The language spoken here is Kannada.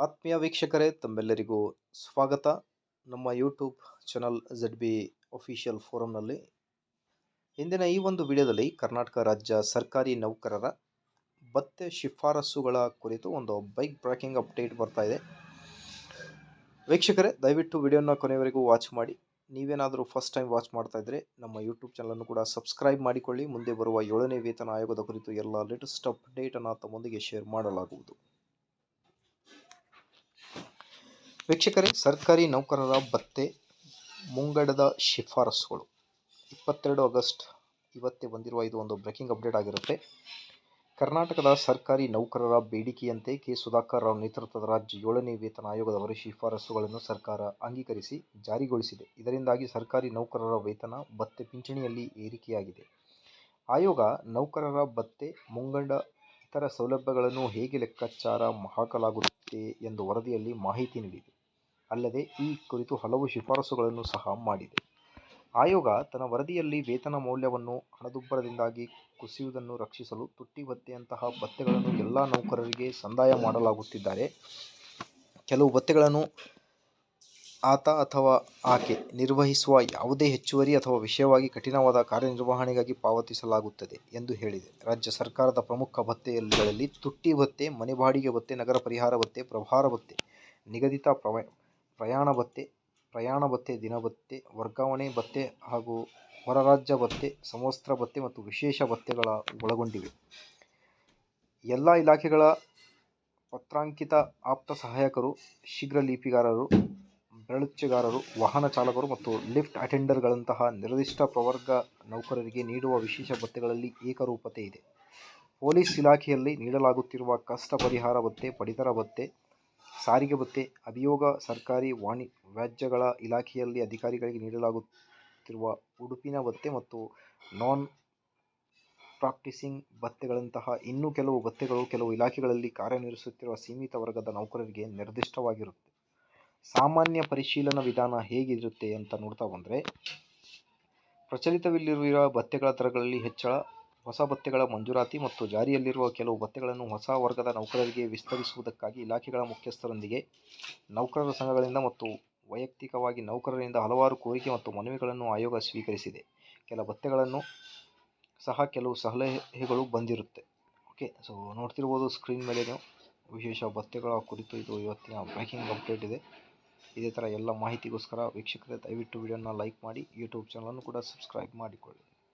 ಆತ್ಮೀಯ ವೀಕ್ಷಕರೇ, ತಮ್ಮೆಲ್ಲರಿಗೂ ಸ್ವಾಗತ. ನಮ್ಮ ಯೂಟ್ಯೂಬ್ ಚಾನಲ್ ZB ಅಫಿಷಿಯಲ್ ಫೋರಂನಲ್ಲಿ ಇಂದಿನ ಈ ಒಂದು ವಿಡಿಯೋದಲ್ಲಿ ಕರ್ನಾಟಕ ರಾಜ್ಯ ಸರ್ಕಾರಿ ನೌಕರರ ಭತ್ಯೆ ಶಿಫಾರಸುಗಳ ಕುರಿತು ಒಂದು ಬೈಕ್ ಬ್ರೇಕಿಂಗ್ ಅಪ್ಡೇಟ್ ಬರ್ತಾ ಇದೆ. ವೀಕ್ಷಕರೇ, ದಯವಿಟ್ಟು ವಿಡಿಯೋನ ಕೊನೆಯವರೆಗೂ ವಾಚ್ ಮಾಡಿ. ನೀವೇನಾದರೂ ಫಸ್ಟ್ ಟೈಮ್ ವಾಚ್ ಮಾಡ್ತಾ ಇದ್ದರೆ ನಮ್ಮ ಯೂಟ್ಯೂಬ್ ಚಾನಲನ್ನು ಕೂಡ ಸಬ್ಸ್ಕ್ರೈಬ್ ಮಾಡಿಕೊಳ್ಳಿ. ಮುಂದೆ ಬರುವ 7ನೇ ವೇತನ ಆಯೋಗದ ಕುರಿತು ಎಲ್ಲ ಲೇಟೆಸ್ಟ್ ಅಪ್ಡೇಟನ್ನು ತಮ್ಮೊಂದಿಗೆ ಶೇರ್ ಮಾಡಲಾಗುವುದು. ವೀಕ್ಷಕರೇ, ಸರ್ಕಾರಿ ನೌಕರರ ಭತ್ಯೆ ಮುಂಗಡದ ಶಿಫಾರಸುಗಳು 22 ಆಗಸ್ಟ್ ಇವತ್ತೇ ಬಂದಿರುವ ಇದು ಒಂದು ಬ್ರೇಕಿಂಗ್ ಅಪ್ಡೇಟ್ ಆಗಿರುತ್ತೆ. ಕರ್ನಾಟಕದ ಸರ್ಕಾರಿ ನೌಕರರ ಬೇಡಿಕೆಯಂತೆ ಕೆ. ಸುಧಾಕರ್ ರಾವ್ ನೇತೃತ್ವದ ರಾಜ್ಯ 7ನೇ ವೇತನ ಆಯೋಗದವರ ಶಿಫಾರಸುಗಳನ್ನು ಸರ್ಕಾರ ಅಂಗೀಕರಿಸಿ ಜಾರಿಗೊಳಿಸಿದೆ. ಇದರಿಂದಾಗಿ ಸರ್ಕಾರಿ ನೌಕರರ ವೇತನ, ಭತ್ಯೆ, ಪಿಂಚಣಿಯಲ್ಲಿ ಏರಿಕೆಯಾಗಿದೆ. ಆಯೋಗ ನೌಕರರ ಭತ್ಯೆ, ಮುಂಗಡ, ಇತರ ಸೌಲಭ್ಯಗಳನ್ನು ಹೇಗೆ ಲೆಕ್ಕಾಚಾರ ಹಾಕಲಾಗುತ್ತೆ ಎಂದು ವರದಿಯಲ್ಲಿ ಮಾಹಿತಿ ನೀಡಿದೆ. ಅಲ್ಲದೆ ಈ ಕುರಿತು ಹಲವು ಶಿಫಾರಸುಗಳನ್ನು ಸಹ ಮಾಡಿದೆ. ಆಯೋಗ ತನ್ನ ವರದಿಯಲ್ಲಿ ವೇತನ ಮೌಲ್ಯವನ್ನು ಹಣದುಬ್ಬರದಿಂದಾಗಿ ಕುಸಿಯುವುದನ್ನು ರಕ್ಷಿಸಲು ತುಟ್ಟಿ ಭತ್ಯೆಯಂತಹ ಭತ್ಯೆಗಳನ್ನು ಎಲ್ಲ ನೌಕರರಿಗೆ ಸಂದಾಯ ಮಾಡಲಾಗುತ್ತಿದ್ದರೆ, ಕೆಲವು ಭತ್ಯೆಗಳನ್ನು ಆತ ಅಥವಾ ಆಕೆ ನಿರ್ವಹಿಸುವ ಯಾವುದೇ ಹೆಚ್ಚುವರಿ ಅಥವಾ ವಿಶೇಷವಾಗಿ ಕಠಿಣವಾದ ಕಾರ್ಯನಿರ್ವಹಣೆಗಾಗಿ ಪಾವತಿಸಲಾಗುತ್ತದೆ ಎಂದು ಹೇಳಿದೆ. ರಾಜ್ಯ ಸರ್ಕಾರದ ಪ್ರಮುಖ ಭತ್ಯೆಗಳಲ್ಲಿ ತುಟ್ಟಿ ಭತ್ಯೆ, ಮನೆ ಬಾಡಿಗೆ ಭತ್ಯೆ, ನಗರ ಪರಿಹಾರ ಭತ್ಯೆ, ಪ್ರಭಾರ ಭತ್ಯೆ, ನಿಗದಿತ ಪ್ರಯಾಣ ಭತ್ಯೆ, ದಿನ ಭತ್ಯೆ, ವರ್ಗಾವಣೆ ಭತ್ಯೆ ಹಾಗೂ ಹೊರರಾಜ್ಯ ಭತ್ಯೆ, ಸಮವಸ್ತ್ರ ಭತ್ಯೆ ಮತ್ತು ವಿಶೇಷ ಭತ್ಯೆಗಳ ಒಳಗೊಂಡಿವೆ. ಎಲ್ಲ ಇಲಾಖೆಗಳ ಪತ್ರಾಂಕಿತ ಆಪ್ತ ಸಹಾಯಕರು, ಶೀಘ್ರ ಲಿಪಿಗಾರರು, ಬೆರಳಚ್ಚುಗಾರರು, ವಾಹನ ಚಾಲಕರು ಮತ್ತು ಲಿಫ್ಟ್ ಅಟೆಂಡರ್ಗಳಂತಹ ನಿರ್ದಿಷ್ಟ ಪ್ರವರ್ಗ ನೌಕರರಿಗೆ ನೀಡುವ ವಿಶೇಷ ಭತ್ಯೆಗಳಲ್ಲಿ ಏಕರೂಪತೆ ಇದೆ. ಪೊಲೀಸ್ ಇಲಾಖೆಯಲ್ಲಿ ನೀಡಲಾಗುತ್ತಿರುವ ಕಷ್ಟ ಪರಿಹಾರ ಭತ್ಯೆ, ಪಡಿತರ ಭತ್ಯೆ, ಸಾರಿಗೆ ಭತ್ಯೆ, ಅಭಿಯೋಗ, ಸರ್ಕಾರಿ ವ್ಯಾಜ್ಯಗಳ ಇಲಾಖೆಯಲ್ಲಿ ಅಧಿಕಾರಿಗಳಿಗೆ ನೀಡಲಾಗುತ್ತಿರುವ ಉಡುಪಿನ ಭತ್ಯೆ ಮತ್ತು ನಾನ್ ಪ್ರಾಕ್ಟೀಸಿಂಗ್ ಭತ್ಯೆಗಳಂತಹ ಇನ್ನೂ ಕೆಲವು ಭತ್ಯೆಗಳು ಕೆಲವು ಇಲಾಖೆಗಳಲ್ಲಿ ಕಾರ್ಯನಿರ್ವಹಿಸುತ್ತಿರುವ ಸೀಮಿತ ವರ್ಗದ ನೌಕರರಿಗೆ ನಿರ್ದಿಷ್ಟವಾಗಿರುತ್ತೆ. ಸಾಮಾನ್ಯ ಪರಿಶೀಲನಾ ವಿಧಾನ ಹೇಗಿರುತ್ತೆ ಅಂತ ನೋಡ್ತಾ ಬಂದರೆ, ಪ್ರಚಲಿತದಲ್ಲಿರುವ ಭತ್ಯೆಗಳ ದರಗಳಲ್ಲಿ ಹೆಚ್ಚಳ, ಹೊಸ ಭತ್ಯೆಗಳ ಮಂಜೂರಾತಿ ಮತ್ತು ಜಾರಿಯಲ್ಲಿರುವ ಕೆಲವು ಭತ್ಯೆಗಳನ್ನು ಹೊಸ ವರ್ಗದ ನೌಕರರಿಗೆ ವಿಸ್ತರಿಸುವುದಕ್ಕಾಗಿ ಇಲಾಖೆಗಳ ಮುಖ್ಯಸ್ಥರೊಂದಿಗೆ ನೌಕರರ ಸಂಘಗಳಿಂದ ಮತ್ತು ವೈಯಕ್ತಿಕವಾಗಿ ನೌಕರರಿಂದ ಹಲವಾರು ಕೋರಿಕೆ ಮತ್ತು ಮನವಿಗಳನ್ನು ಆಯೋಗ ಸ್ವೀಕರಿಸಿದೆ. ಕೆಲ ಭತ್ಯೆಗಳನ್ನು ಸಹ ಕೆಲವು ಸಲಹೆಗಳು ಬಂದಿರುತ್ತೆ. ಸೊ ನೋಡ್ತಿರ್ಬೋದು ಸ್ಕ್ರೀನ್ ಮೇಲೆ ನೀವು ವಿಶೇಷ ಭತ್ಯೆಗಳ ಕುರಿತು ಇದು ಇವತ್ತಿನ ಬ್ರೇಕಿಂಗ್ ಅಪ್ಡೇಟ್ ಇದೆ. ಇದೇ ಥರ ಎಲ್ಲ ಮಾಹಿತಿಗೋಸ್ಕರ ವೀಕ್ಷಕರೇ, ದಯವಿಟ್ಟು ವಿಡಿಯೋನ ಲೈಕ್ ಮಾಡಿ, ಯೂಟ್ಯೂಬ್ ಚಾನಲನ್ನು ಕೂಡ ಸಬ್ಸ್ಕ್ರೈಬ್ ಮಾಡಿಕೊಳ್ಳಿ.